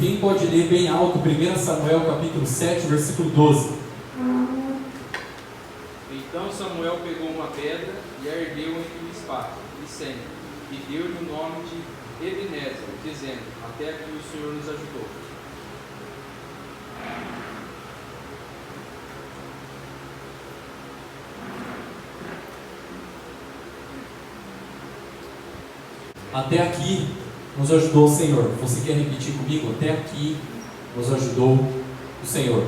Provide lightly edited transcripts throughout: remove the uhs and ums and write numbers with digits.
Quem pode ler bem alto 1 Samuel capítulo 7, versículo 12? Então Samuel pegou uma pedra e a ergueu entre o espaço e Sem, e deu-lhe o nome de Ebenezer, dizendo: até aqui o Senhor nos ajudou. Até aqui nos ajudou o Senhor. Você quer repetir comigo? Até aqui nos ajudou o Senhor.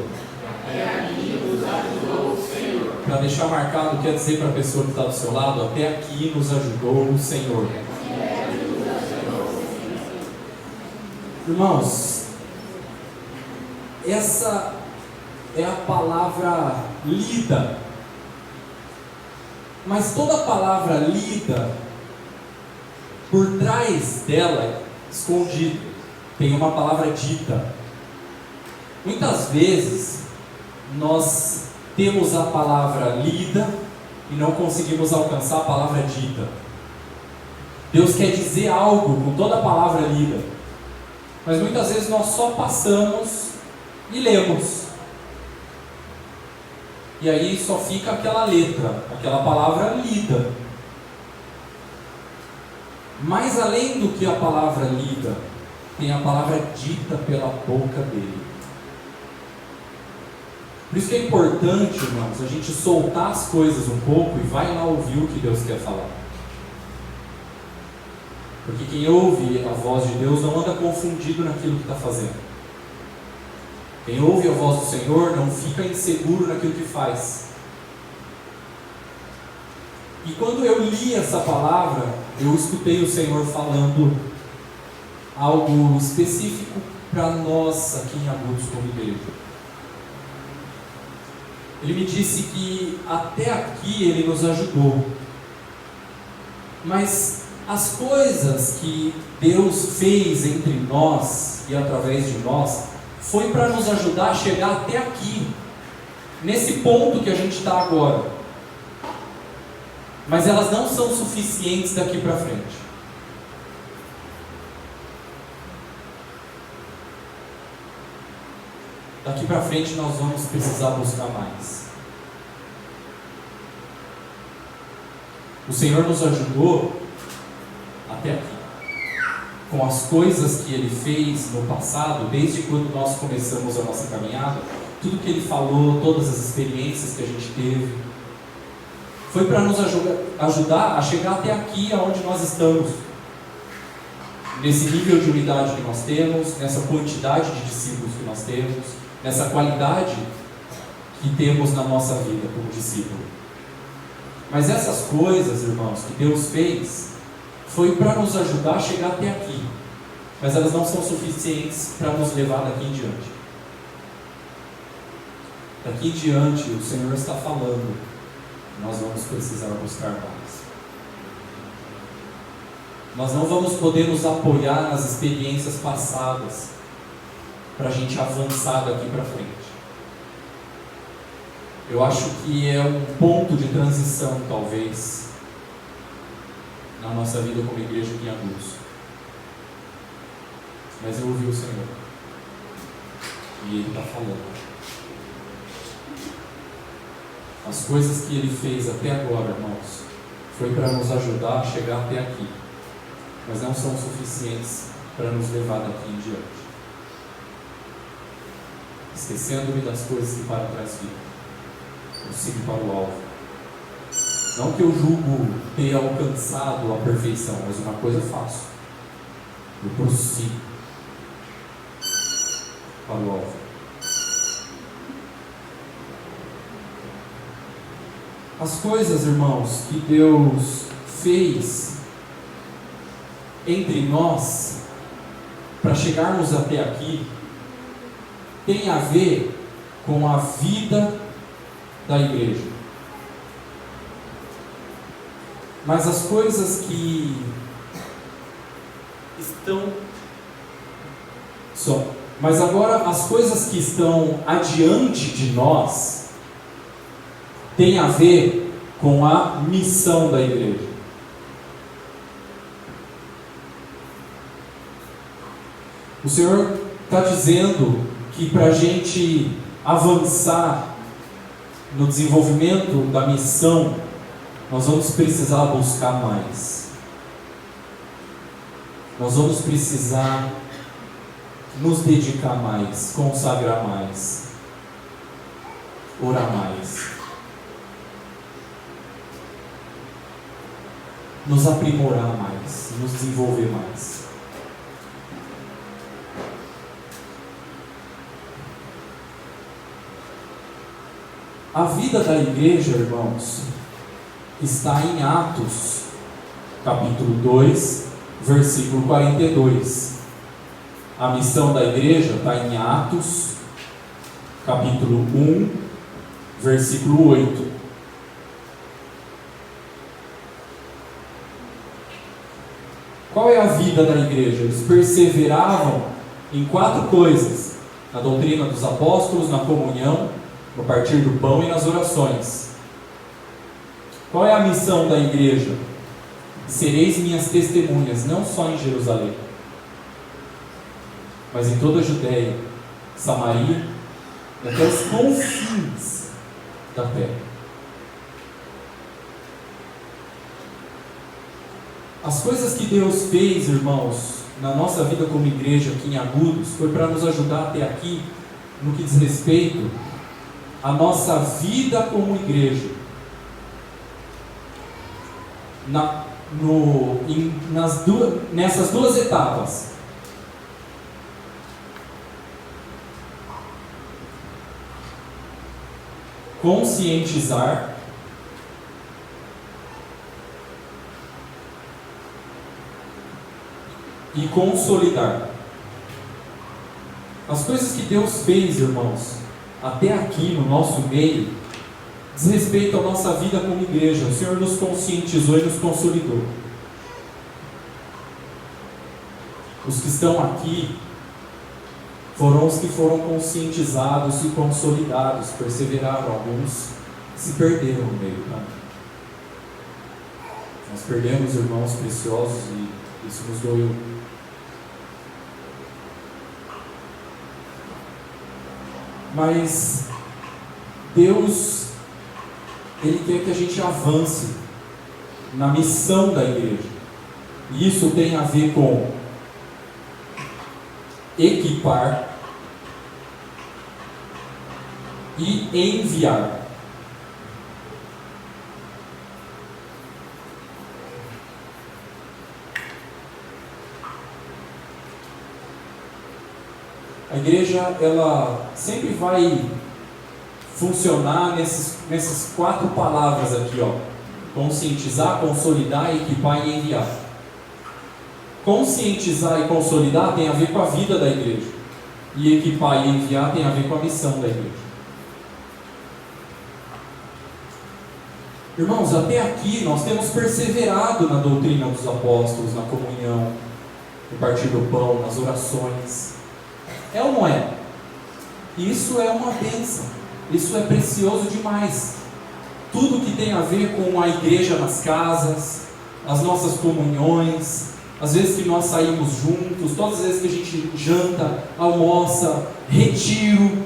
Até aqui nos ajudou o Senhor. Para deixar marcado, quer dizer para a pessoa que está do seu lado: até aqui nos ajudou o Senhor. Irmãos, essa é a palavra lida. Mas toda palavra lida, por trás dela, escondido, tem uma palavra dita. Muitas vezes nós temos a palavra lida e não conseguimos alcançar a palavra dita. Deus quer dizer algo com toda a palavra lida, mas muitas vezes nós só passamos e lemos, e aí só fica aquela letra, aquela palavra lida. Mas além do que a palavra lida, tem a palavra dita pela boca dele. Por isso que é importante, irmãos, a gente soltar as coisas um pouco e vai lá ouvir o que Deus quer falar. Porque quem ouve a voz de Deus não anda confundido naquilo que está fazendo. Quem ouve a voz do Senhor não fica inseguro naquilo que faz. E quando eu li essa palavra, eu escutei o Senhor falando algo específico para nós aqui em Agudos como igreja. Ele me disse que até aqui Ele nos ajudou, mas as coisas que Deus fez entre nós e através de nós foi para nos ajudar a chegar até aqui, nesse ponto que a gente está agora. Mas elas não são suficientes daqui para frente. Daqui para frente nós vamos precisar buscar mais. O Senhor nos ajudou até aqui, com as coisas que Ele fez no passado, desde quando nós começamos a nossa caminhada, tudo que Ele falou, todas as experiências que a gente teve, foi para nos ajudar a chegar até aqui aonde nós estamos, nesse nível de unidade que nós temos, nessa quantidade de discípulos que nós temos, nessa qualidade que temos na nossa vida como discípulo. Mas essas coisas, irmãos, que Deus fez, foi para nos ajudar a chegar até aqui, mas elas não são suficientes para nos levar daqui em diante. Daqui em diante, o Senhor está falando, nós vamos precisar buscar mais. Nós não vamos poder nos apoiar nas experiências passadas para a gente avançar daqui para frente. Eu acho que é um ponto de transição, talvez, na nossa vida como igreja aqui em Agudos. Mas eu ouvi o Senhor, e Ele está falando. As coisas que Ele fez até agora, irmãos, foi para nos ajudar a chegar até aqui, mas não são suficientes para nos levar daqui em diante. Esquecendo-me das coisas que para trás ficam, eu sigo para o alvo. Não que eu julgo ter alcançado a perfeição, mas uma coisa eu faço: eu prossigo para o alvo. As coisas, irmãos, que Deus fez entre nós para chegarmos até aqui tem a ver com a vida da igreja. Mas as coisas que estão mas agora as coisas que estão adiante de nós tem a ver com a missão da igreja. O Senhor está dizendo que para a gente avançar no desenvolvimento da missão, nós vamos precisar buscar mais. Nós vamos precisar nos dedicar mais, consagrar mais, orar mais, nos aprimorar mais, nos desenvolver mais. A vida da igreja, irmãos, está em Atos, capítulo 2, versículo 42. A missão da igreja está em Atos, capítulo 1, versículo 8. Qual é a vida da igreja? Eles perseveravam em 4 coisas: na doutrina dos apóstolos, na comunhão, no partir do pão e nas orações. Qual é a missão da igreja? Sereis minhas testemunhas, não só em Jerusalém, mas em toda a Judéia, Samaria e até os confins da terra. As coisas que Deus fez, irmãos, na nossa vida como igreja aqui em Agudos, foi para nos ajudar até aqui no que diz respeito à nossa vida como igreja. Nessas duas etapas. Conscientizar e consolidar. As coisas que Deus fez, irmãos, até aqui no nosso meio, diz respeito à nossa vida como igreja. O Senhor nos conscientizou e nos consolidou. Os que estão aqui foram os que foram conscientizados e consolidados, perseveraram. Alguns se perderam no meio, tá? Nós perdemos irmãos preciosos e isso nos doeu. Mas Deus, Ele quer que a gente avance na missão da igreja. E isso tem a ver com equipar e enviar. A igreja, ela sempre vai funcionar nessas 4 palavras aqui, ó: conscientizar, consolidar, equipar e enviar. Conscientizar e consolidar tem a ver com a vida da igreja, e equipar e enviar tem a ver com a missão da igreja. Irmãos, até aqui nós temos perseverado na doutrina dos apóstolos, na comunhão, no partir do pão, nas orações. É ou não é? Isso é uma bênção. Isso é precioso demais. Tudo que tem a ver com a igreja nas casas, as nossas comunhões, as vezes que nós saímos juntos, todas as vezes que a gente janta, almoça, retiro,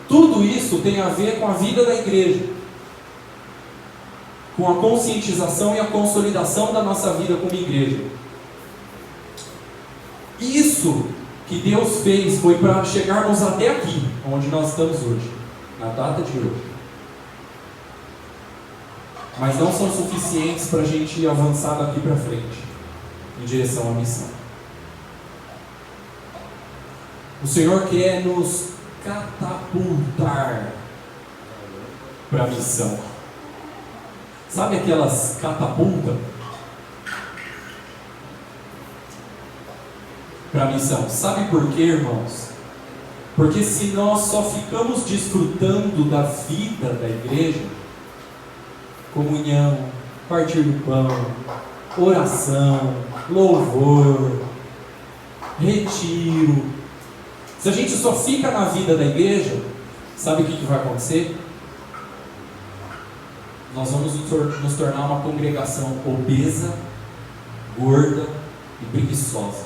tudo isso tem a ver com a vida da igreja, com a conscientização e a consolidação da nossa vida como igreja. Isso que Deus fez foi para chegarmos até aqui, onde nós estamos hoje, na data de hoje. Mas não são suficientes para a gente avançar daqui para frente, em direção à missão. O Senhor quer nos catapultar para a missão. Sabe aquelas catapultas? Para a missão. Sabe por quê, irmãos? Porque se nós só ficamos desfrutando da vida da igreja, comunhão, partir do pão, oração, louvor, retiro, se a gente só fica na vida da igreja, sabe o que vai acontecer? Nós vamos nos tornar uma congregação obesa, gorda e preguiçosa.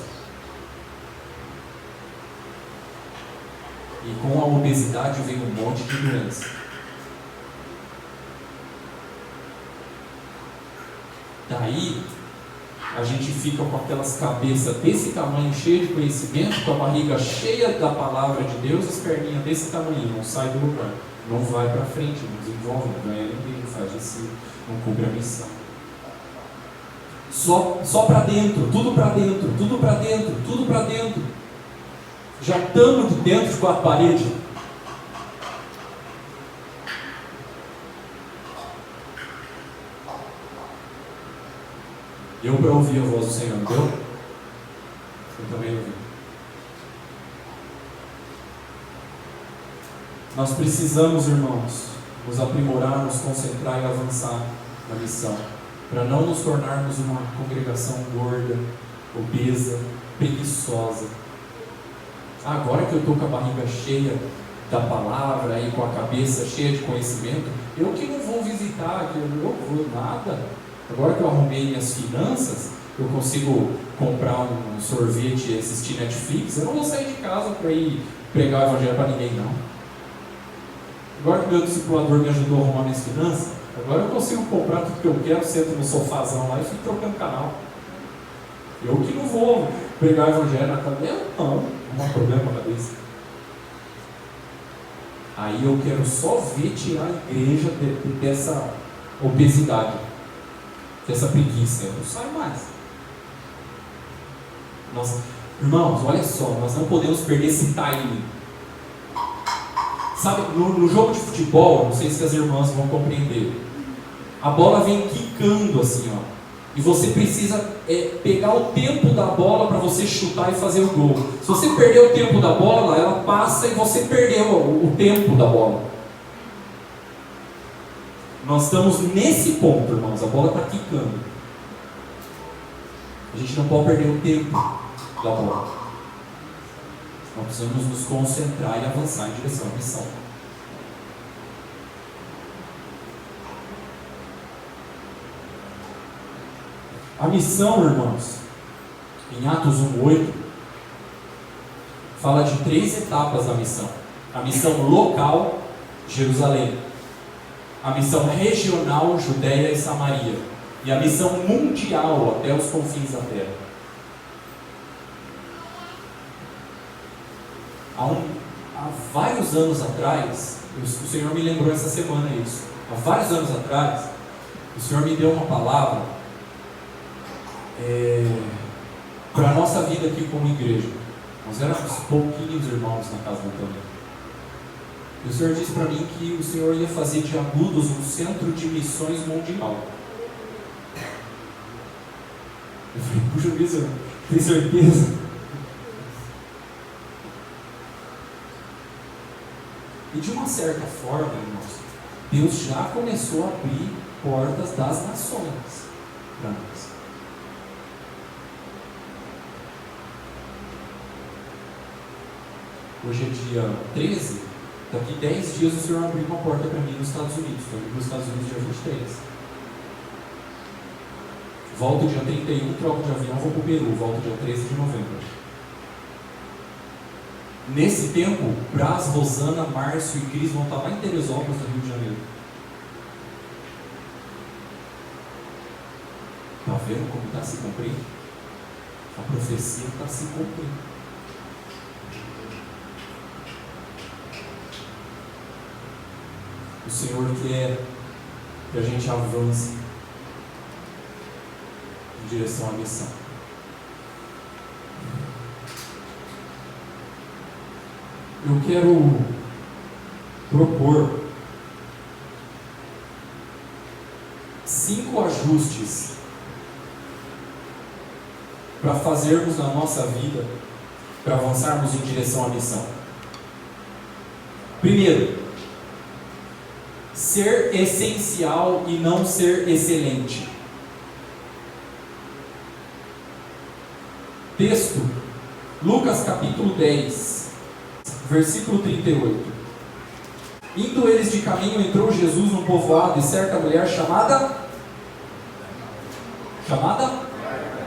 E com a obesidade vem um monte de doença. Daí, a gente fica com aquelas cabeças desse tamanho, cheia de conhecimento, com a barriga cheia da palavra de Deus, as perninhas desse tamanho, não sai do lugar, não vai para frente, não desenvolve, não ganha ninguém, não faz discípulo, não cumpre a missão. Só para dentro, tudo para dentro, tudo para dentro, tudo para dentro. Já estamos de dentro de quatro paredes. Eu para ouvir a voz do Senhor, não deu? Eu também ouvi. Nós precisamos, irmãos, nos aprimorar, nos concentrar e avançar na missão, para não nos tornarmos uma congregação gorda, obesa, preguiçosa. Agora que eu estou com a barriga cheia da palavra e com a cabeça cheia de conhecimento, eu que não vou visitar, que eu não vou nada. Agora que eu arrumei minhas finanças, eu consigo comprar um sorvete e assistir Netflix, eu não vou sair de casa para ir pregar o evangelho para ninguém, não. Agora que meu discipulador me ajudou a arrumar minhas finanças, agora eu consigo comprar tudo que eu quero, sento no sofazão lá e fico trocando canal. Eu que não vou pregar o evangelho na cabeça, não há problema com a cabeça. Aí eu quero só ver tirar a igreja dessa obesidade, dessa preguiça. Eu não saio mais. Irmãos, olha só, nós não podemos perder esse timing. Sabe, no jogo de futebol, não sei se as irmãs vão compreender, a bola vem quicando assim, ó, e você precisa pegar o tempo da bola para você chutar e fazer o gol. Se você perder o tempo da bola, ela passa e você perdeu o tempo da bola. Nós estamos nesse ponto, irmãos, a bola está quicando. A gente não pode perder o tempo da bola. Nós precisamos nos concentrar e avançar em direção à missão. A missão, irmãos, em Atos 1:8, fala de 3 etapas da missão. A missão local, Jerusalém. A missão regional, Judéia e Samaria. E a missão mundial, até os confins da terra. Há vários anos atrás, o Senhor me lembrou essa semana isso. Há vários anos atrás, o Senhor me deu uma palavra para a nossa vida aqui como igreja. Nós éramos pouquinhos irmãos na casa do Antônio. E o Senhor disse para mim que o Senhor ia fazer de Agudos um centro de missões mundial. Eu falei, puxa vida, tem certeza? E de uma certa forma, irmãos, Deus já começou a abrir portas das nações para nós. Hoje é dia 13, daqui 10 dias o Senhor abriu uma porta para mim nos Estados Unidos. Estou indo para os Estados Unidos dia 23. Volto dia 31, troco de avião, vou para o Peru, volto dia 13 de novembro. Nesse tempo, Brás, Rosana, Márcio e Cris vão estar lá em Teresópolis, no Rio de Janeiro. Está vendo como está se cumprindo? A profecia está se cumprindo. O Senhor quer que a gente avance em direção à missão. Eu quero propor 5 ajustes para fazermos na nossa vida, para avançarmos em direção à missão. Primeiro, ser essencial e não ser excelente. Texto, Lucas capítulo 10. Versículo 38. Indo eles de caminho, entrou Jesus num povoado e certa mulher chamada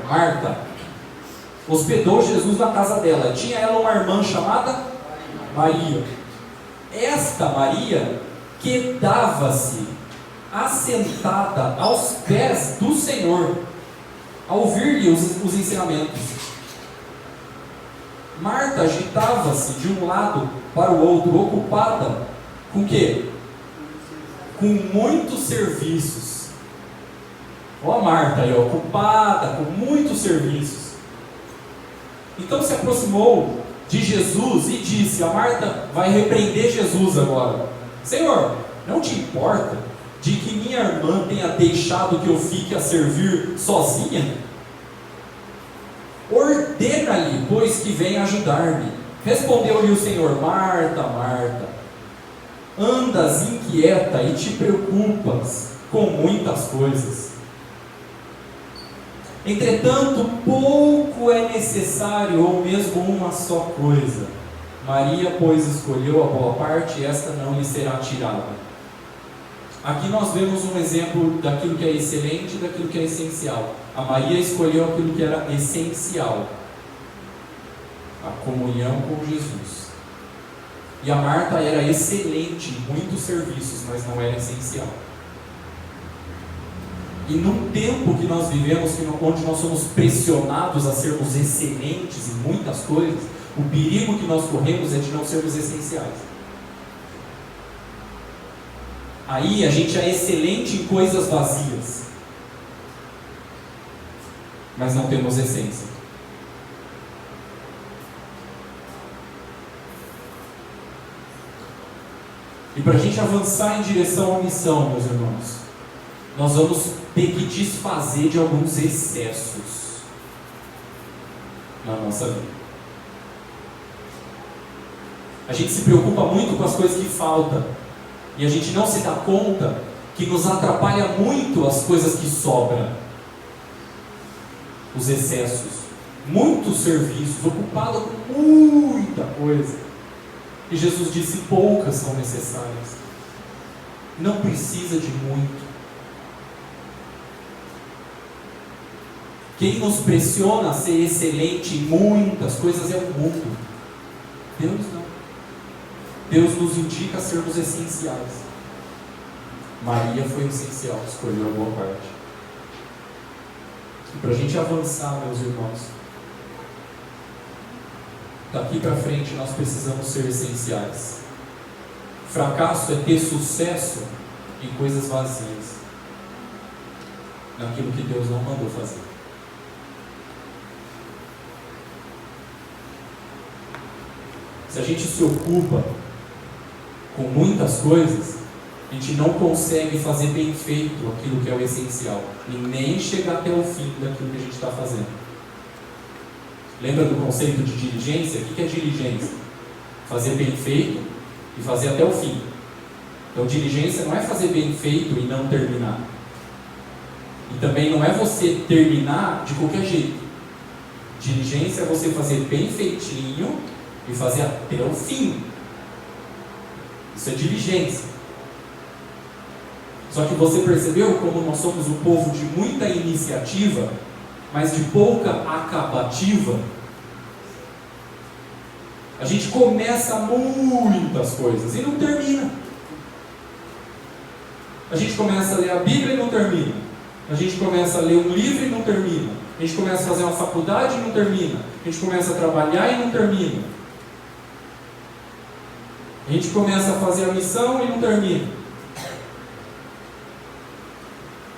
Marta hospedou Jesus na casa dela. Tinha ela uma irmã chamada Maria. Esta Maria quedava-se assentada aos pés do Senhor, a ouvir-lhe os ensinamentos. Marta agitava-se de um lado para o outro, ocupada com o quê? Com muitos serviços. Ó, Marta aí, ocupada com muitos serviços. Então se aproximou de Jesus e disse, a Marta vai repreender Jesus agora: Senhor, não te importa de que minha irmã tenha deixado que eu fique a servir sozinha? Ordena-lhe, pois, que venha ajudar-me. Respondeu-lhe o Senhor: Marta, Marta, andas inquieta e te preocupas com muitas coisas. Entretanto, pouco é necessário, ou mesmo uma só coisa. Maria, pois, escolheu a boa parte, e esta não lhe será tirada. Aqui nós vemos um exemplo daquilo que é excelente e daquilo que é essencial. A Maria escolheu aquilo que era essencial, a comunhão com Jesus. E a Marta era excelente em muitos serviços, mas não era essencial. E num tempo que nós vivemos, onde nós somos pressionados a sermos excelentes em muitas coisas, o perigo que nós corremos é de não sermos essenciais. Aí a gente é excelente em coisas vazias, mas não temos essência. E para a gente avançar em direção à missão, meus irmãos, nós vamos ter que desfazer de alguns excessos na nossa vida. A gente se preocupa muito com as coisas que faltam, e a gente não se dá conta que nos atrapalha muito as coisas que sobram, os excessos, muitos serviços, ocupado com muita coisa. E Jesus disse: poucas são necessárias. Não precisa de muito. Quem nos pressiona a ser excelente em muitas coisas é o mundo. Deus não. Deus nos indica a sermos essenciais. Maria foi essencial, escolheu a boa parte. E para a gente avançar, meus irmãos, daqui para frente nós precisamos ser essenciais. Fracasso é ter sucesso em coisas vazias, naquilo que Deus não mandou fazer. Se a gente se ocupa com muitas coisas, a gente não consegue fazer bem feito aquilo que é o essencial, e nem chegar até o fim daquilo que a gente está fazendo. Lembra do conceito de diligência? O que é diligência? Fazer bem feito e fazer até o fim. Então diligência não é fazer bem feito e não terminar. E também não é você terminar de qualquer jeito. Diligência é você fazer bem feitinho e fazer até o fim. Isso é diligência. Só que você percebeu como nós somos um povo de muita iniciativa, mas de pouca acabativa? A gente começa muitas coisas e não termina. A gente começa a ler a Bíblia e não termina. A gente começa a ler um livro e não termina. A gente começa a fazer uma faculdade e não termina. A gente começa a trabalhar e não termina. A gente começa a fazer a missão e não termina.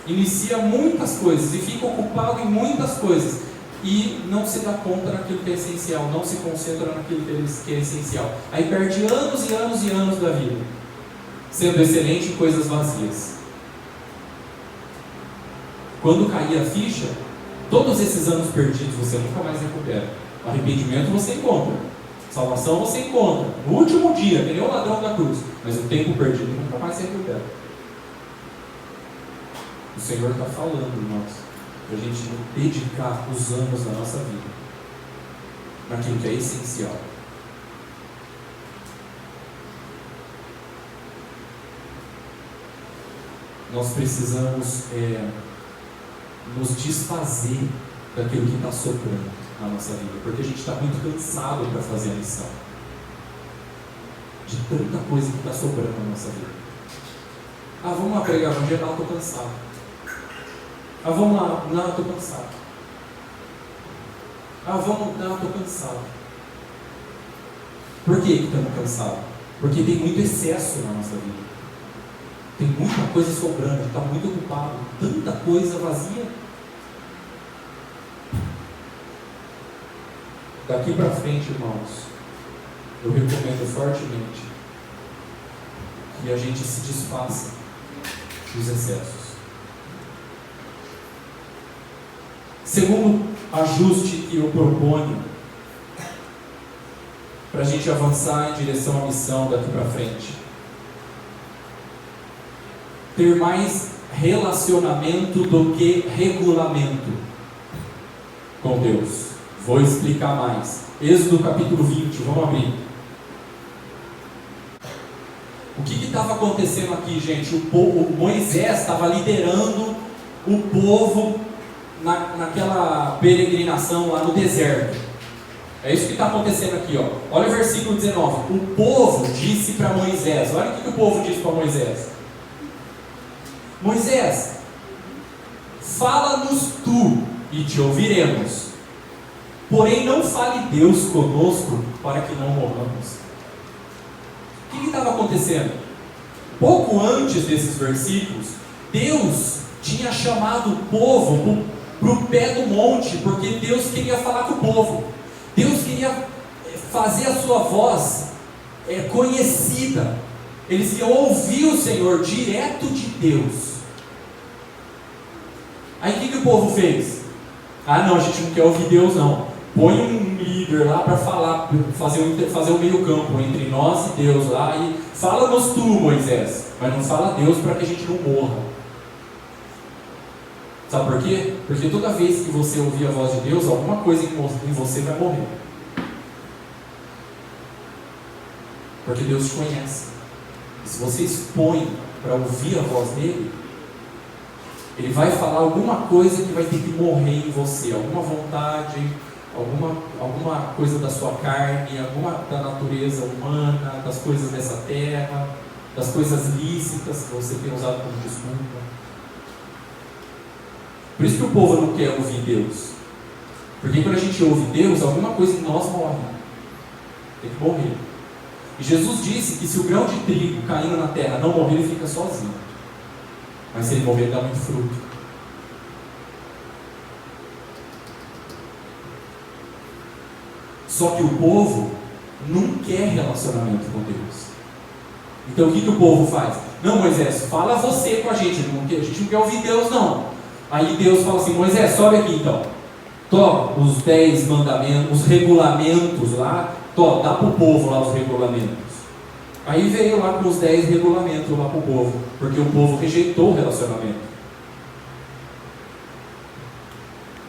Inicia muitas coisas e fica ocupado em muitas coisas e não se dá conta naquilo que é essencial, não se concentra naquilo que é essencial. Aí perde anos e anos e anos da vida, sendo excelente em coisas vazias. Quando cair a ficha, todos esses anos perdidos você nunca mais recupera. Arrependimento você encontra, salvação você encontra, no último dia, que nem o ladrão da cruz, mas o tempo perdido nunca mais se recupera. O Senhor está falando, irmãos, para a gente dedicar os anos da nossa vida naquilo que é essencial. Nós precisamos nos desfazer daquilo que está sobrando na nossa vida, porque a gente está muito cansado para fazer a missão. de tanta coisa que está sobrando na nossa vida. Ah, vamos lá pregar o evangelho, estou cansado. Ah, vamos lá, não, estou cansado. Ah, vamos, não, estou cansado. Por que estamos cansados? Porque tem muito excesso na nossa vida. Tem muita coisa sobrando, está muito ocupado, tanta coisa vazia. Daqui para frente, irmãos, eu recomendo fortemente que a gente se desfaça dos excessos. Segundo ajuste que eu proponho para a gente avançar em direção à missão daqui para frente: ter mais relacionamento do que regulamento com Deus. Vou explicar mais. Êxodo capítulo 20, vamos abrir. O que estava acontecendo aqui, gente? O Moisés estava liderando o povo naquela peregrinação lá no deserto. É isso que está acontecendo aqui, ó. Olha o versículo 19. O povo disse para Moisés, olha o que o povo disse para Moisés: Moisés, fala-nos tu e te ouviremos, porém não fale Deus conosco para que não morramos. O que estava acontecendo? Pouco antes desses versículos, Deus tinha chamado o povo para o pé do monte, porque Deus queria falar com o povo. Deus queria fazer a sua voz conhecida. Eles iam ouvir o Senhor direto de Deus. Aí o que o povo fez? Ah, não, a gente não quer ouvir Deus, não. Põe um líder lá para falar, fazer o meio campo entre nós e Deus lá, e fala-nos tu, Moisés, mas não fala Deus para que a gente não morra. Sabe por quê? Porque toda vez que você ouvir a voz de Deus, alguma coisa em você vai morrer. Porque Deus te conhece. E se você expõe para ouvir a voz dele, ele vai falar alguma coisa que vai ter que morrer em você, alguma vontade, alguma coisa da sua carne, alguma da natureza humana, das coisas dessa terra, das coisas lícitas que você tem usado como desculpa. Por isso que o povo não quer ouvir Deus. Porque quando a gente ouve Deus, alguma coisa em nós morre. Tem que morrer. E Jesus disse que se o grão de trigo caindo na terra não morrer, ele fica sozinho. Mas se ele morrer, dá muito fruto. Só que o povo não quer relacionamento com Deus. Então o que o povo faz? Não, Moisés, fala você com a gente não quer ouvir Deus, não. Aí Deus fala assim: Moisés, sobe aqui então. Toma os 10 mandamentos, os regulamentos lá, dá para o povo lá os regulamentos. Aí veio lá com os 10 regulamentos lá para o povo, porque o povo rejeitou o relacionamento.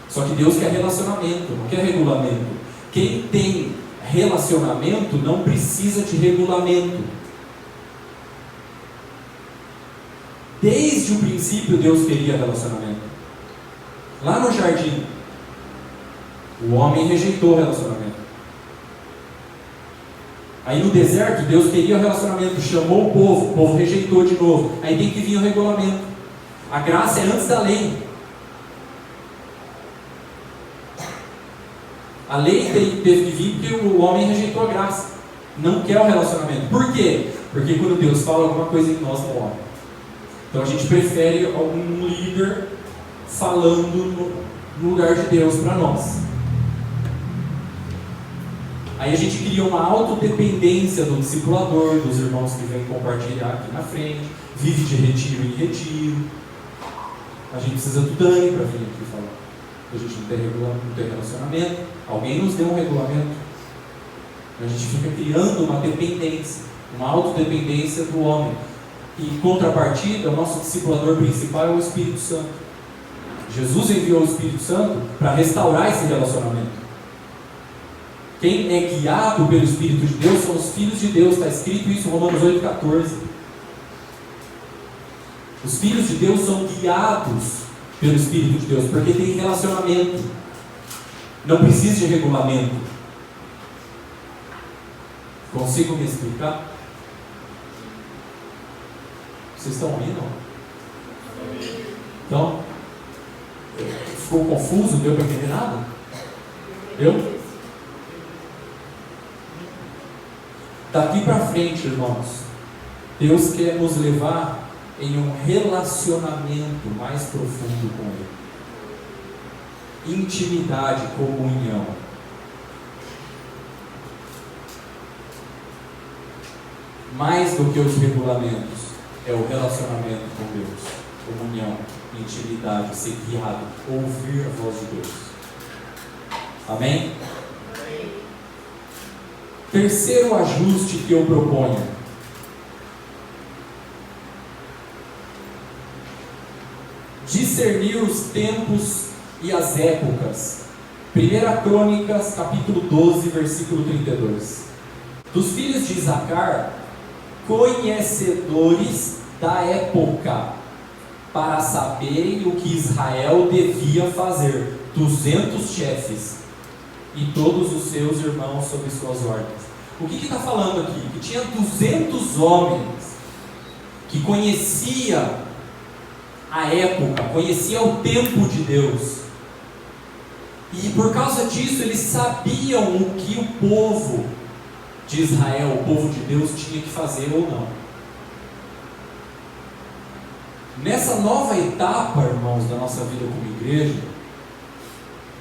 Só que Deus quer relacionamento, não quer regulamento. Quem tem relacionamento não precisa de regulamento. Desde o princípio Deus queria relacionamento. Lá no jardim, o homem rejeitou o relacionamento. Aí no deserto, Deus queria o relacionamento, chamou o povo rejeitou de novo. Aí tem que vir o regulamento. A graça é antes da lei. A lei teve que vir porque o homem rejeitou a graça. Não quer o relacionamento. Por quê? Porque quando Deus fala, alguma coisa em nós morre. Então a gente prefere algum líder falando no lugar de Deus para nós. Aí a gente cria uma autodependência do discipulador, dos irmãos que vêm compartilhar aqui na frente, vive de retiro em retiro. A gente precisa do Dani para vir aqui falar. A gente não tem relacionamento, alguém nos deu um regulamento. A gente fica criando uma dependência, uma autodependência do homem. E em contrapartida, o nosso discipulador principal é o Espírito Santo. Jesus enviou o Espírito Santo para restaurar esse relacionamento. Quem é guiado pelo Espírito de Deus são os filhos de Deus, está escrito isso em Romanos 8,14. Os filhos de Deus são guiados pelo Espírito de Deus, porque tem relacionamento. Não precisa de regulamento. Consigo me explicar? Vocês estão ouvindo? Então, ficou confuso? Deu para entender nada? Deu? Daqui para frente, irmãos, Deus quer nos levar em um relacionamento mais profundo com Ele. Intimidade, comunhão. Mais do que os regulamentos, é o relacionamento com Deus. Comunhão, intimidade, ser guiado, ouvir a voz de Deus. Amém? Terceiro ajuste que eu proponho. Discernir os tempos e as épocas. 1 Crônicas, capítulo 12, versículo 32. Dos filhos de Isacar, conhecedores da época, para saberem o que Israel devia fazer. 200 chefes e todos os seus irmãos sob suas ordens. O que está falando aqui? Que tinha 200 homens que conhecia a época, conhecia o tempo de Deus, e por causa disso eles sabiam o que o povo de Israel, o povo de Deus, tinha que fazer ou não. Nessa nova etapa, irmãos, da nossa vida como igreja,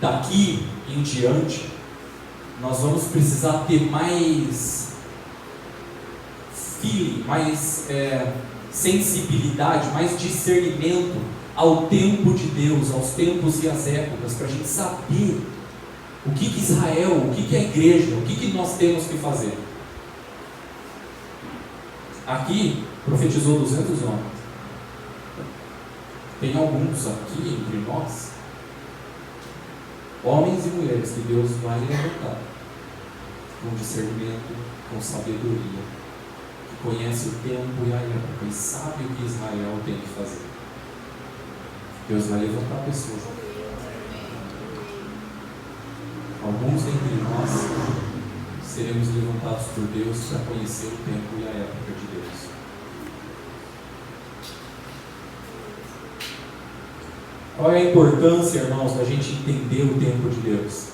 daqui em diante, nós vamos precisar ter mais feeling, mais sensibilidade, mais discernimento ao tempo de Deus, aos tempos e às épocas, para a gente saber o que Israel, o que a igreja, o que nós temos que fazer. Aqui profetizou 200 homens. Tem alguns aqui entre nós, homens e mulheres, que Deus vai levantar com discernimento, com sabedoria, que conhece o tempo e a época e sabe o que Israel tem que fazer. Deus vai levantar pessoas. Alguns dentre nós seremos levantados por Deus para conhecer o tempo e a época de Deus. Qual é a importância, irmãos, da gente entender o tempo de Deus?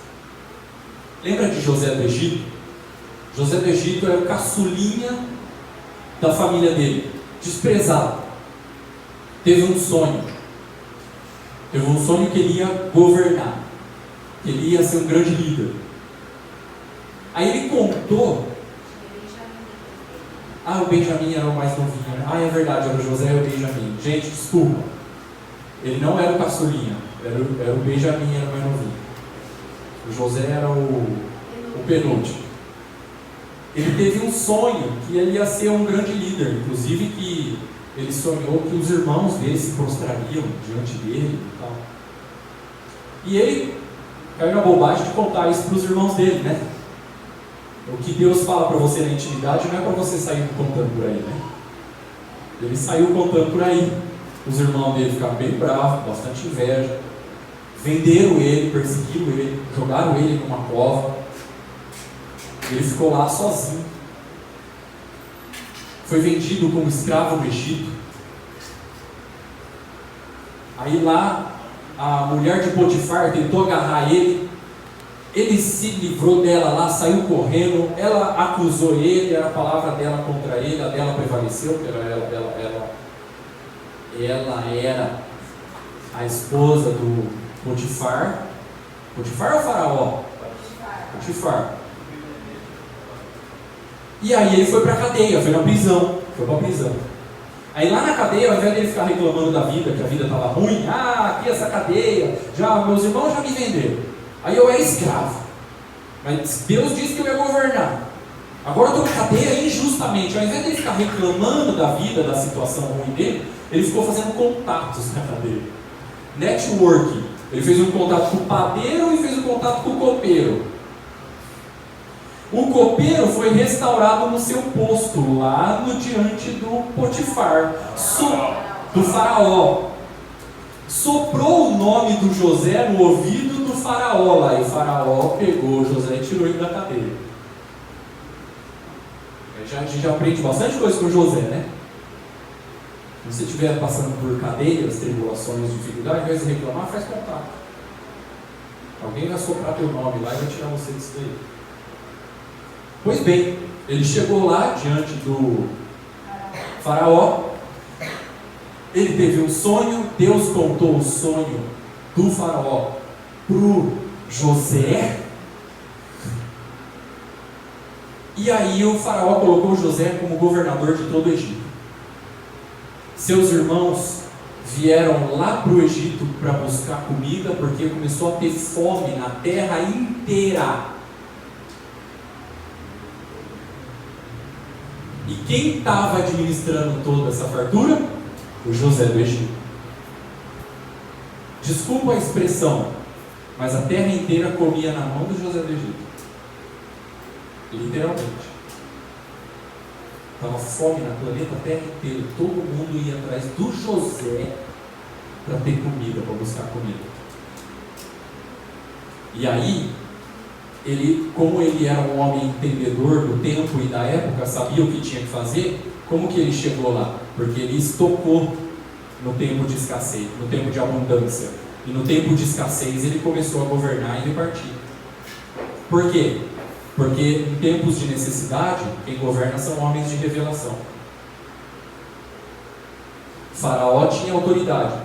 Lembra de José do Egito? José do Egito era o caçulinha da família dele, desprezado. Teve um sonho que ele ia governar, que ele ia ser um grande líder. Aí ele contou. O Benjamim era o mais novinho, né? É verdade, era o José e o Benjamim. Gente, desculpa, ele não era o caçulinha, era o Benjamim, era o mais novinho. O José era o penúltimo. Ele teve um sonho que ele ia ser um grande líder, inclusive que ele sonhou que os irmãos dele se prostrariam diante dele e tal. E ele caiu na bobagem de contar isso para os irmãos dele, né? O que Deus fala para você na intimidade não é para você sair contando por aí, né? Ele saiu contando por aí. Os irmãos dele ficaram bem bravos, bastante inveja. Venderam ele, perseguiram ele, jogaram ele numa cova. Ele ficou lá sozinho. Foi vendido como escravo no Egito. Aí lá, a mulher de Potifar tentou agarrar ele. Ele se livrou dela lá, saiu correndo. Ela acusou ele, era a palavra dela contra ele. A dela prevaleceu, porque ela era a esposa do Potifar. Potifar ou Faraó? Potifar. E aí ele foi para a cadeia, foi para a prisão. Aí lá na cadeia, ao invés de ele ficar reclamando da vida, que a vida estava ruim, aqui essa cadeia, meus irmãos já me venderam. Aí eu era escravo, mas Deus disse que eu ia governar. Agora eu estou na cadeia injustamente. Ao invés de ele ficar reclamando da vida, da situação ruim dele, ele ficou fazendo contatos na cadeia. Networking. Ele fez um contato com o padeiro e fez um contato com o copeiro. O copeiro foi restaurado no seu posto, lá no diante do Potifar, do Faraó. Soprou o nome do José no ouvido do Faraó lá, e o Faraó pegou o José e tirou ele da cadeia. A gente já aprende bastante coisa com José, né? Se você estiver passando por cadeias, tribulações, dificuldades, ao invés de reclamar, faz contato. Alguém vai soprar teu nome lá e vai tirar você disso daí. Pois bem, ele chegou lá diante do faraó. Ele teve um sonho. Deus contou o sonho do faraó para o José. E aí o faraó colocou José como governador de todo o Egito. Seus irmãos vieram lá para o Egito para buscar comida, porque começou a ter fome na terra inteira. E quem estava administrando toda essa fartura? O José do Egito. Desculpa a expressão, mas a terra inteira comia na mão do José do Egito. Literalmente. Estava fome na planeta Terra inteira. Todo mundo ia atrás do José para ter comida, para buscar comida. E aí, como ele era um homem entendedor do tempo e da época, sabia o que tinha que fazer, como que ele chegou lá? Porque ele estocou no tempo de escassez, no tempo de abundância. E no tempo de escassez ele começou a governar e repartir. Por quê? Porque em tempos de necessidade, quem governa são homens de revelação. Faraó tinha autoridade,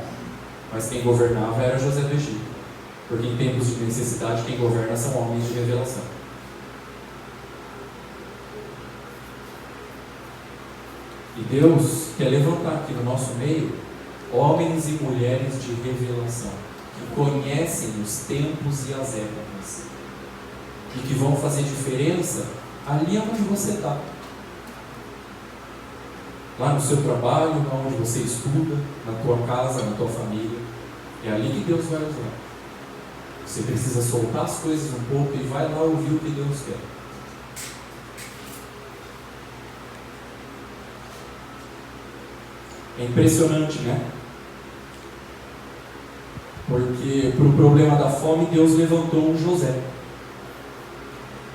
mas quem governava era José do Egito. Porque em tempos de necessidade, quem governa são homens de revelação. E Deus quer levantar aqui no nosso meio homens e mulheres de revelação, que conhecem os tempos e as épocas, e que vão fazer diferença ali onde você está. Lá no seu trabalho, onde você estuda, na tua casa, na tua família. É ali que Deus vai usar. Você precisa soltar as coisas um pouco e vai lá ouvir o que Deus quer. É impressionante, né? Porque para o problema da fome, Deus levantou um José.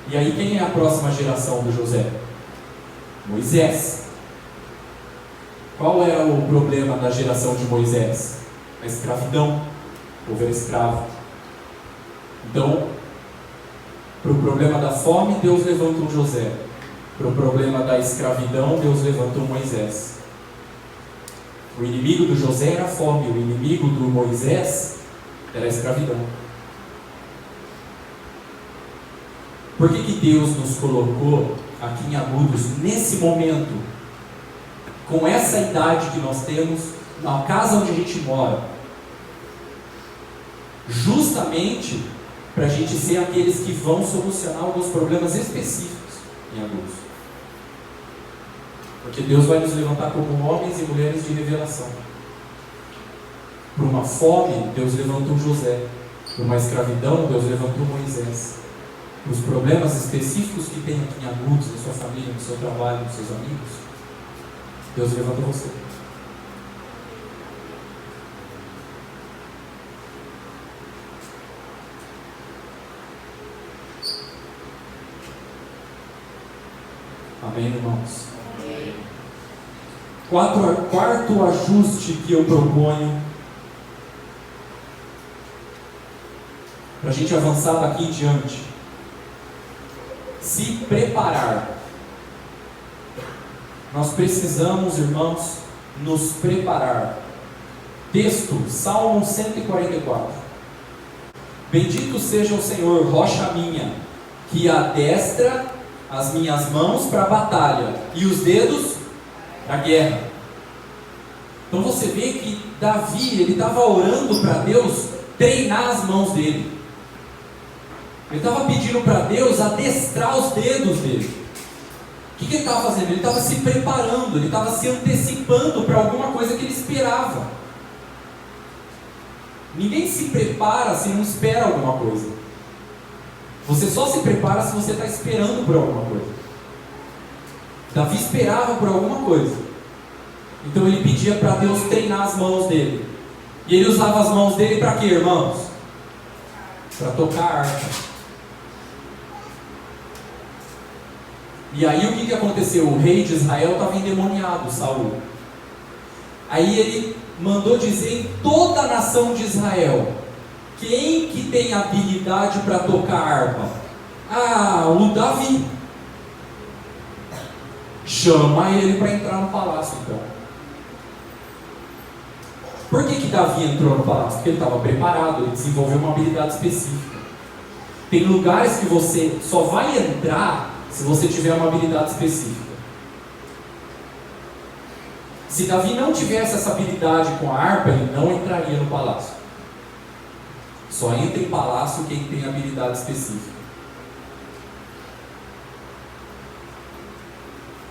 E aí quem é a próxima geração do José? Moisés. Qual era o problema da geração de Moisés? A escravidão. O povo era escravo. Então, para o problema da fome, Deus levantou José. Para o problema da escravidão, Deus levantou Moisés. O inimigo do José era a fome, o inimigo do Moisés era a escravidão. Por que Deus nos colocou aqui em Agudos, nesse momento, com essa idade que nós temos, na casa onde a gente mora? Justamente para a gente ser aqueles que vão solucionar alguns problemas específicos em Agudos. Porque Deus vai nos levantar como homens e mulheres de revelação. Por uma fome, Deus levantou José. Por uma escravidão, Deus levantou Moisés. Os problemas específicos que tem aqui em Agudos, na sua família, no seu trabalho, nos seus amigos, Deus levantou você. Amém, irmãos? Amém. Quarto ajuste que eu proponho para a gente avançar daqui em diante. Se preparar. Nós precisamos, irmãos, nos preparar. Texto, Salmo 144. Bendito seja o Senhor, rocha minha, que adestra as minhas mãos para a batalha e os dedos para a guerra. Então você vê que Davi, ele estava orando para Deus treinar as mãos dele. Ele estava pedindo para Deus adestrar os dedos dele. O que ele estava fazendo? Ele estava se preparando, ele estava se antecipando para alguma coisa que ele esperava. Ninguém se prepara se não espera alguma coisa. Você só se prepara se você está esperando por alguma coisa. Davi esperava por alguma coisa. Então ele pedia para Deus treinar as mãos dele. E ele usava as mãos dele para quê, irmãos? Para tocar harpa. E aí o que aconteceu? O rei de Israel estava endemoniado, Saul. Aí ele mandou dizer em toda a nação de Israel: quem que tem habilidade para tocar harpa? Ah, o Davi. Chama ele para entrar no palácio, então. Por que Davi entrou no palácio? Porque ele estava preparado, ele desenvolveu uma habilidade específica. Tem lugares que você só vai entrar se você tiver uma habilidade específica. Se Davi não tivesse essa habilidade com a harpa, ele não entraria no palácio. Só entra em palácio quem tem habilidade específica.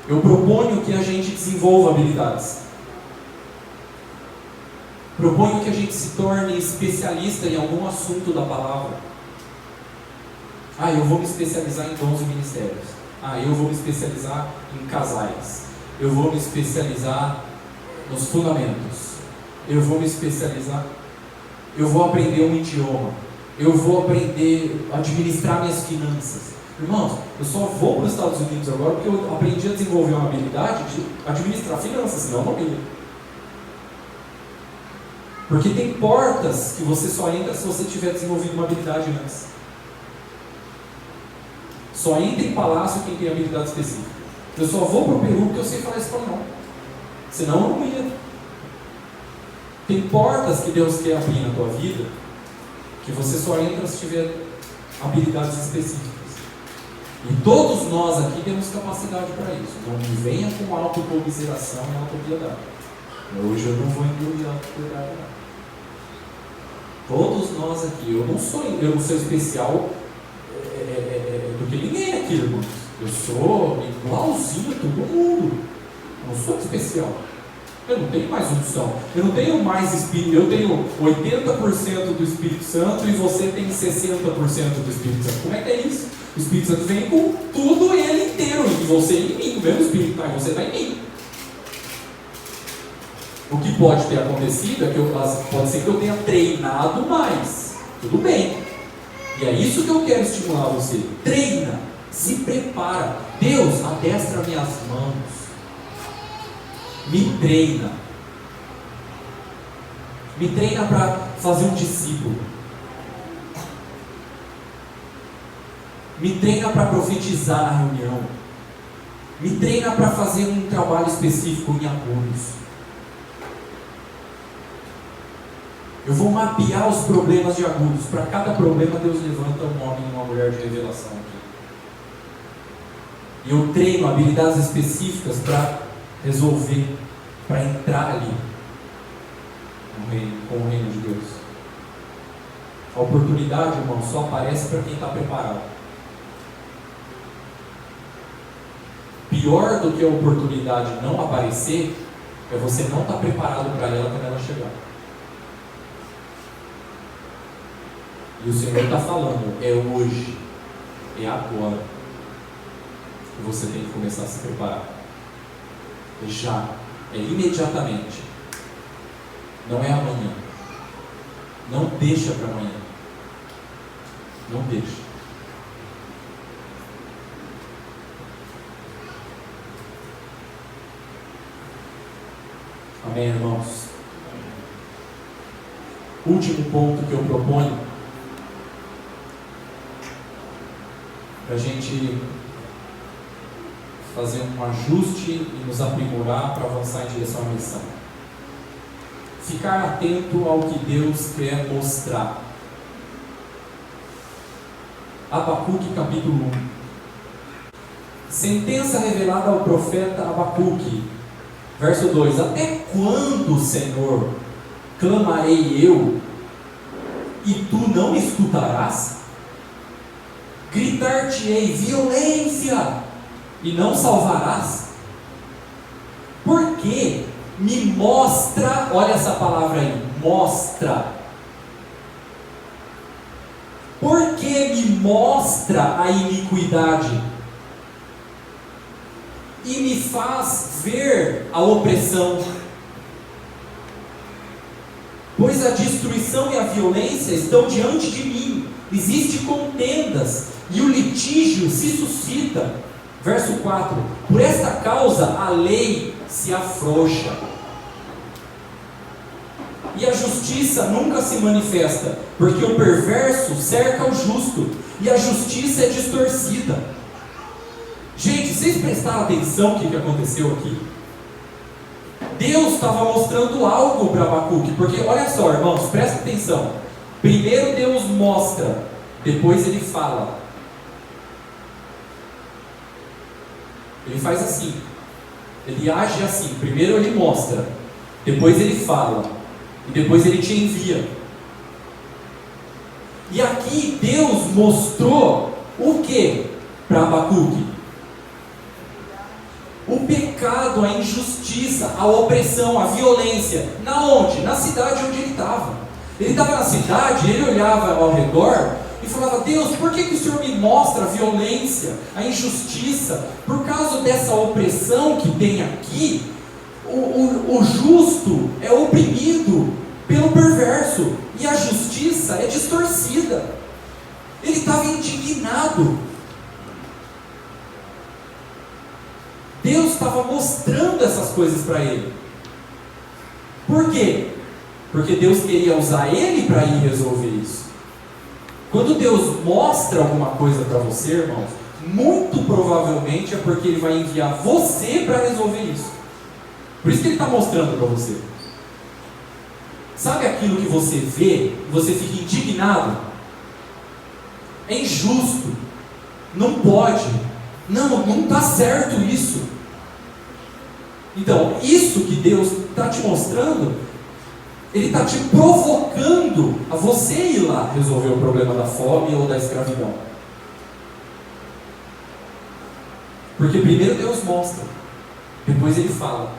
Eu proponho que a gente desenvolva habilidades. Proponho que a gente se torne especialista em algum assunto da palavra. Eu vou me especializar em dons e ministérios. Eu vou me especializar em casais. Eu vou me especializar nos fundamentos. Eu vou me especializar. Eu vou aprender um idioma. Eu vou aprender a administrar minhas finanças. Irmãos, eu só vou para os Estados Unidos agora porque eu aprendi a desenvolver uma habilidade de administrar finanças, senão eu não ia. Porque tem portas que você só entra se você tiver desenvolvido uma habilidade antes. Só entra em palácio quem tem habilidade específica. Eu só vou para o Peru porque eu sei falar espanhol. Senão eu não ia. Tem portas que Deus quer abrir na tua vida que você só entra se tiver habilidades específicas. E todos nós aqui temos capacidade para isso. Não me venha com autocomiseração e autopiedade. Hoje eu não vou incluir autopiedade, não. Todos nós aqui, eu não sou especial do que ninguém aqui, irmãos. Eu sou igualzinho a todo mundo. Eu não sou especial. Eu não tenho mais unção. Eu não tenho mais Espírito. Eu tenho 80% do Espírito Santo e você tem 60% do Espírito Santo. Como é que é isso? O Espírito Santo vem com tudo ele inteiro. E você em mim. O mesmo Espírito está em você, está em mim. O que pode ter acontecido é que pode ser que eu tenha treinado mais. Tudo bem. E é isso que eu quero estimular você. Treina. Se prepara. Deus, adestra minhas mãos. Me treina. Me treina para fazer um discípulo. Me treina para profetizar na reunião. Me treina para fazer um trabalho específico em apoios. Eu vou mapear os problemas de Agudos. Para cada problema, Deus levanta um homem e uma mulher de revelação aqui. E eu treino habilidades específicas para resolver, para entrar ali com o reino de Deus. A oportunidade, irmão, só aparece para quem está preparado. Pior do que a oportunidade não aparecer é você não estar preparado para ela quando ela chegar. E o Senhor está falando, é hoje, é agora que você tem que começar a se preparar. Já, é imediatamente. Não é amanhã. Não deixa para amanhã. Não deixa. Amém, irmãos? Último ponto que eu proponho, para a gente fazer um ajuste e nos aprimorar para avançar em direção à missão. Ficar atento ao que Deus quer mostrar. Abacuque capítulo 1. Sentença revelada ao profeta Abacuque. Verso 2: Até quando, Senhor, clamarei eu, e tu não me escutarás? Gritar-te-ei violência, e não salvarás? Porque me mostra, olha essa palavra aí, mostra. Porque me mostra a iniquidade e me faz ver a opressão. Pois a destruição e a violência estão diante de mim, existem contendas e o litígio se suscita. Verso 4: Por esta causa a lei se afrouxa e a justiça nunca se manifesta, porque o perverso cerca o justo, e a justiça é distorcida. Gente, vocês prestaram atenção no que aconteceu aqui? Deus estava mostrando algo para Abacuque, porque olha só, irmãos, presta atenção. Primeiro Deus mostra, depois ele fala. Ele faz assim, ele age assim. Primeiro ele mostra, depois ele fala, e depois ele te envia. E aqui Deus mostrou o que para Abacuque? O pecado, a injustiça, a opressão, a violência. Na onde? Na cidade onde ele estava. Ele estava na cidade, ele olhava ao redor e falava: Deus, por que o Senhor me mostra a violência, a injustiça? Por causa dessa opressão que tem aqui, o justo é oprimido pelo perverso, e a justiça é distorcida. Ele estava indignado. Deus estava mostrando essas coisas para ele. Por quê? Porque Deus queria usar ele para ir resolver isso. Quando Deus mostra alguma coisa para você, irmãos, muito provavelmente é porque Ele vai enviar você para resolver isso. Por isso que Ele está mostrando para você. Sabe aquilo que você vê e você fica indignado? É injusto. Não pode. Não está certo isso. Então, isso que Deus está te mostrando, Ele está te provocando a você ir lá resolver o problema da fome ou da escravidão. Porque primeiro Deus mostra, depois Ele fala.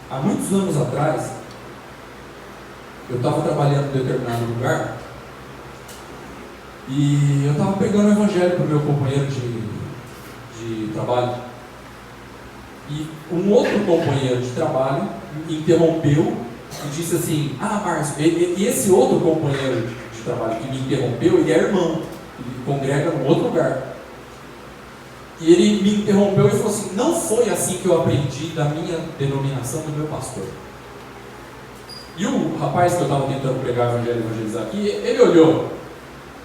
Há muitos anos atrás, eu estava trabalhando em determinado lugar e eu estava pregando o evangelho para o meu companheiro de trabalho. E um outro companheiro de trabalho me interrompeu e disse assim: Márcio, e esse outro companheiro de trabalho que me interrompeu, ele é irmão, ele congrega num outro lugar. E ele me interrompeu e falou assim: não foi assim que eu aprendi da minha denominação, do meu pastor. E o rapaz que eu estava tentando pregar o evangelho, evangelizar aqui, ele olhou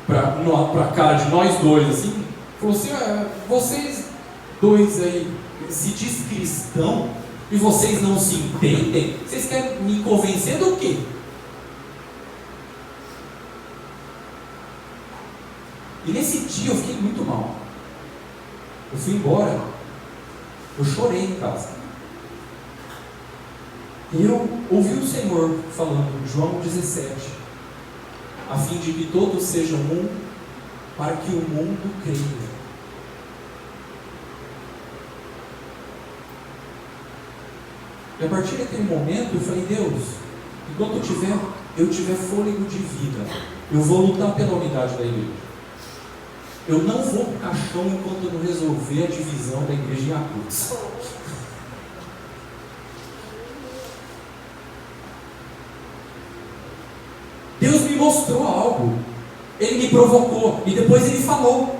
para a cara de nós dois assim, falou assim: vocês dois aí se diz cristão e vocês não se entendem? Vocês querem me convencer do quê? E nesse dia eu fiquei muito mal. Eu fui embora. Eu chorei em casa. E eu ouvi o Senhor falando, João 17, a fim de que todos sejam um, para que o mundo creia. E a partir daquele momento eu falei: Deus, enquanto eu tiver fôlego de vida, eu vou lutar pela unidade da igreja. Eu não vou para o caixão enquanto eu não resolver a divisão da igreja em Acutis. Deus me mostrou algo, Ele me provocou e depois Ele falou.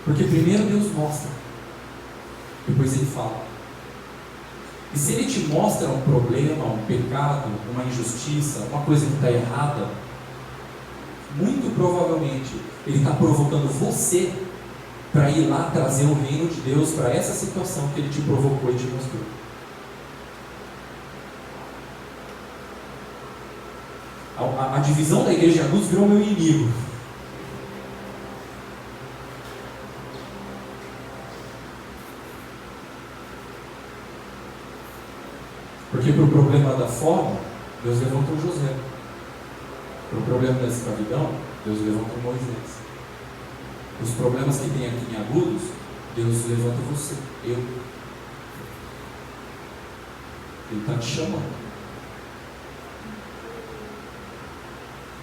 Porque primeiro Deus mostra, depois Ele fala. E se Ele te mostra um problema, um pecado, uma injustiça, uma coisa que está errada, muito provavelmente Ele está provocando você para ir lá trazer o reino de Deus para essa situação que Ele te provocou e te mostrou. A divisão da igreja de Agudos virou meu inimigo. Porque para o problema da fome, Deus levantou José. Para o problema da escravidão, Deus levantou Moisés. Os problemas que tem aqui em Agudos, Deus levanta você, eu. Ele está te chamando.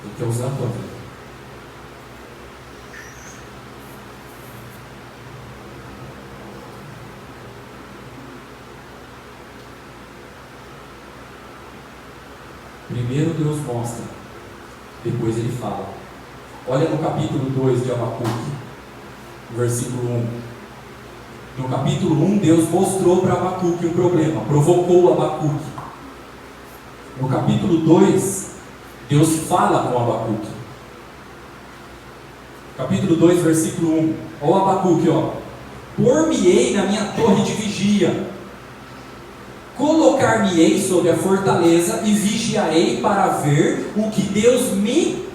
Ele quer usar a tua vida. Primeiro Deus mostra, Depois ele fala. Olha no capítulo 2 de Abacuque, versículo 1. No capítulo 1, Deus mostrou para Abacuque um problema, provocou Abacuque. No capítulo 2, Deus fala com Abacuque. Capítulo 2, versículo 1. Olha o Abacuque, ó. Por-me-ei na minha torre de vigia, colocar-me-ei sobre a fortaleza e vigiarei para ver o que Deus me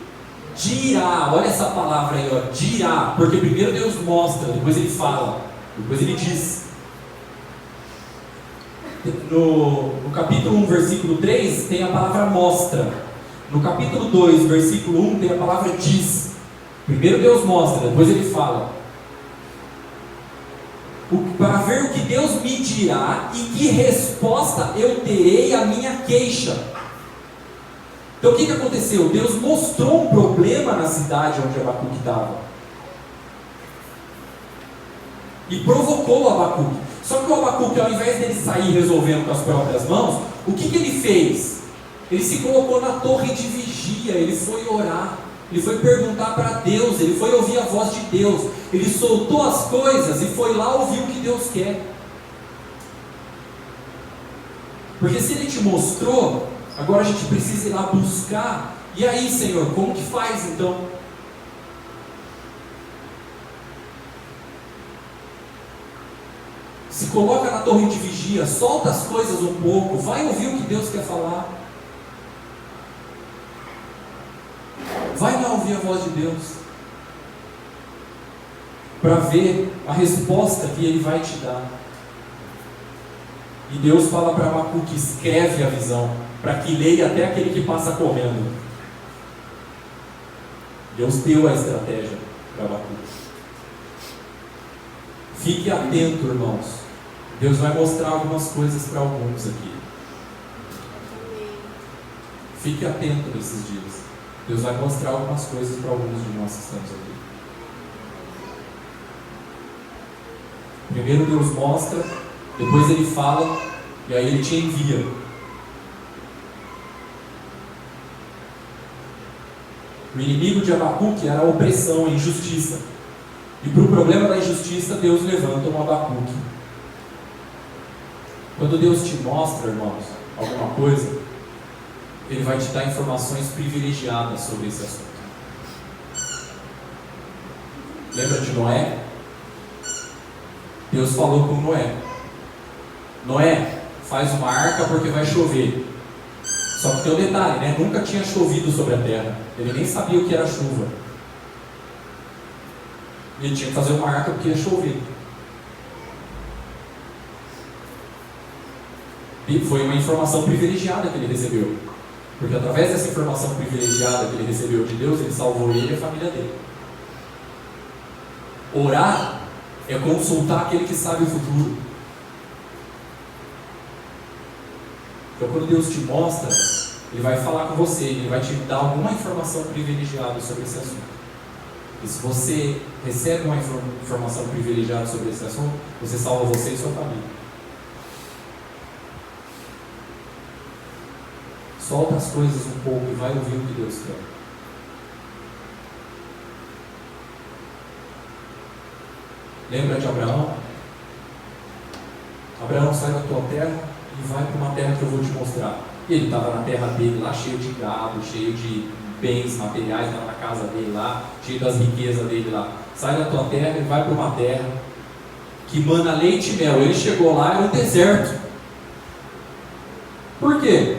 dirá. Olha essa palavra aí, ó, dirá. Porque primeiro Deus mostra, depois ele fala, depois ele diz. No capítulo 1, versículo 3, tem a palavra mostra. No capítulo 2, versículo 1, tem a palavra diz. Primeiro Deus mostra, depois ele fala. Para ver o que Deus me dirá e que resposta eu terei à minha queixa. Então o que aconteceu? Deus mostrou um problema na cidade onde Abacuque estava. E provocou o Abacuque. Só que o Abacuque, ao invés dele sair resolvendo com as próprias mãos, o que ele fez? Ele se colocou na torre de vigia, ele foi orar. Ele foi perguntar para Deus, ele foi ouvir a voz de Deus, ele soltou as coisas e foi lá ouvir o que Deus quer. Porque se ele te mostrou, agora a gente precisa ir lá buscar. E aí, Senhor, como que faz então? Se coloca na torre de vigia, solta as coisas um pouco, vai ouvir o que Deus quer falar. Vai lá ouvir a voz de Deus, para ver a resposta que Ele vai te dar. E Deus fala para Abacuque: escreve a visão, para que leia até aquele que passa correndo. Deus deu a estratégia para Abacuque. Fique atento, irmãos. Deus vai mostrar algumas coisas para alguns aqui. Fique atento nesses dias. Deus vai mostrar algumas coisas para alguns de nós que estamos aqui. Primeiro Deus mostra, depois Ele fala, e aí Ele te envia. O inimigo de Abacuque era a opressão, a injustiça. E para o problema da injustiça, Deus levanta um Abacuque. Quando Deus te mostra, irmãos, alguma coisa, Ele vai te dar informações privilegiadas sobre esse assunto. Lembra de Noé? Deus falou com Noé: Noé, faz uma arca porque vai chover. Só que tem um detalhe, né? Nunca tinha chovido sobre a terra. Ele nem sabia o que era chuva. Ele tinha que fazer uma arca porque ia chover. E foi uma informação privilegiada que ele recebeu. Porque através dessa informação privilegiada que ele recebeu de Deus, ele salvou ele e a família dele. Orar é consultar aquele que sabe o futuro. Então quando Deus te mostra, Ele vai falar com você, Ele vai te dar alguma informação privilegiada sobre esse assunto. E se você recebe uma informação privilegiada sobre esse assunto, você salva você e sua família. Solta as coisas um pouco e vai ouvir o que Deus quer. Lembra de Abraão? Abraão, sai da tua terra e vai para uma terra que eu vou te mostrar. E ele estava na terra dele lá, cheio de gado, cheio de bens materiais, estava na casa dele lá, cheio das riquezas dele lá. Sai da tua terra e vai para uma terra que mana leite e mel. Ele chegou lá, era um deserto. Por quê?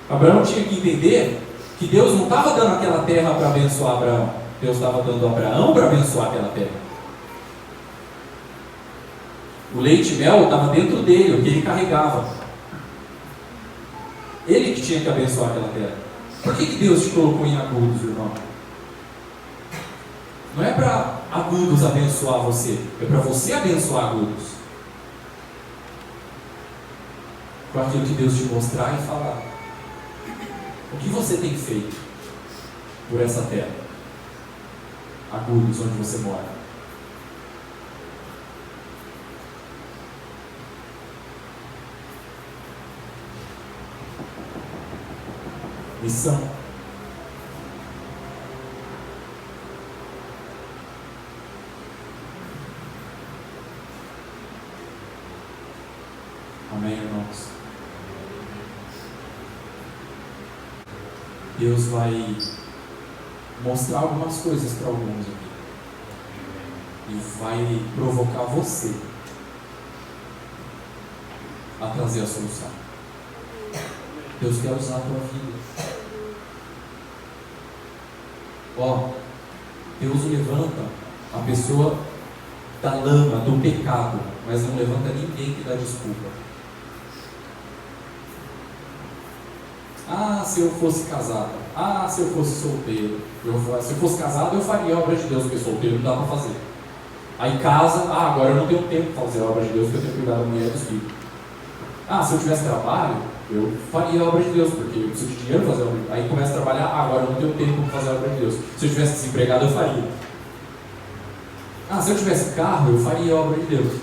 Abraão tinha que entender que Deus não estava dando aquela terra para abençoar Abraão. Deus estava dando Abraão para abençoar aquela terra. O leite e mel estava dentro dele, o que ele carregava. Ele que tinha que abençoar aquela terra. Por que Deus te colocou em Agudos, irmão? Não é para Agudos abençoar você, é para você abençoar Agudos. Com aquilo que Deus te mostrar e falar. O que você tem feito por essa terra? Agudos, onde você mora. Missão. Amém, irmãos? Deus vai mostrar algumas coisas para alguns aqui. E vai provocar você a trazer a solução. Deus quer usar a tua vida. Deus levanta a pessoa da lama, do pecado, mas não levanta ninguém que dá desculpa. Se eu fosse casado, se eu fosse solteiro, se eu fosse casado eu faria a obra de Deus, porque solteiro não dá para fazer. Aí casa, agora eu não tenho tempo para fazer a obra de Deus, porque eu tenho que cuidar da mulher e dos filhos. Se eu tivesse trabalho, eu faria a obra de Deus, porque eu preciso de dinheiro para fazer a obra de Deus. Aí começa a trabalhar, agora eu não tenho tempo para fazer a obra de Deus. Se eu tivesse desempregado, eu faria. Se eu tivesse carro, eu faria a obra de Deus.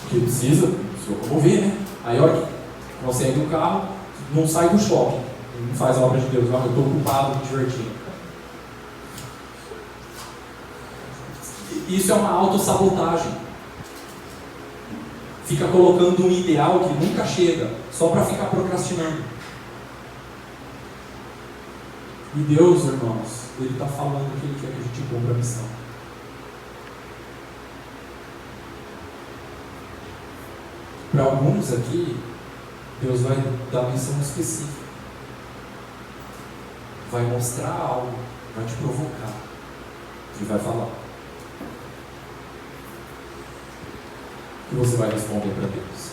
Porque precisa se locomover, né? Aí a hora que consegue um carro, não sai do shopping, não faz a obra de Deus. Eu estou ocupado, me divertindo. Isso é uma autossabotagem. Fica colocando um ideal que nunca chega, só para ficar procrastinando. E Deus, irmãos, Ele está falando que Ele quer que a gente cumpra a missão. Para alguns aqui, Deus vai dar uma missão específica. Vai mostrar algo, vai te provocar e vai falar. E você vai responder para Deus.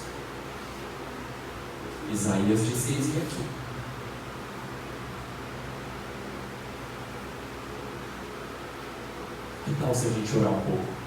Isaías diz isso aqui. Que tal se a gente orar um pouco?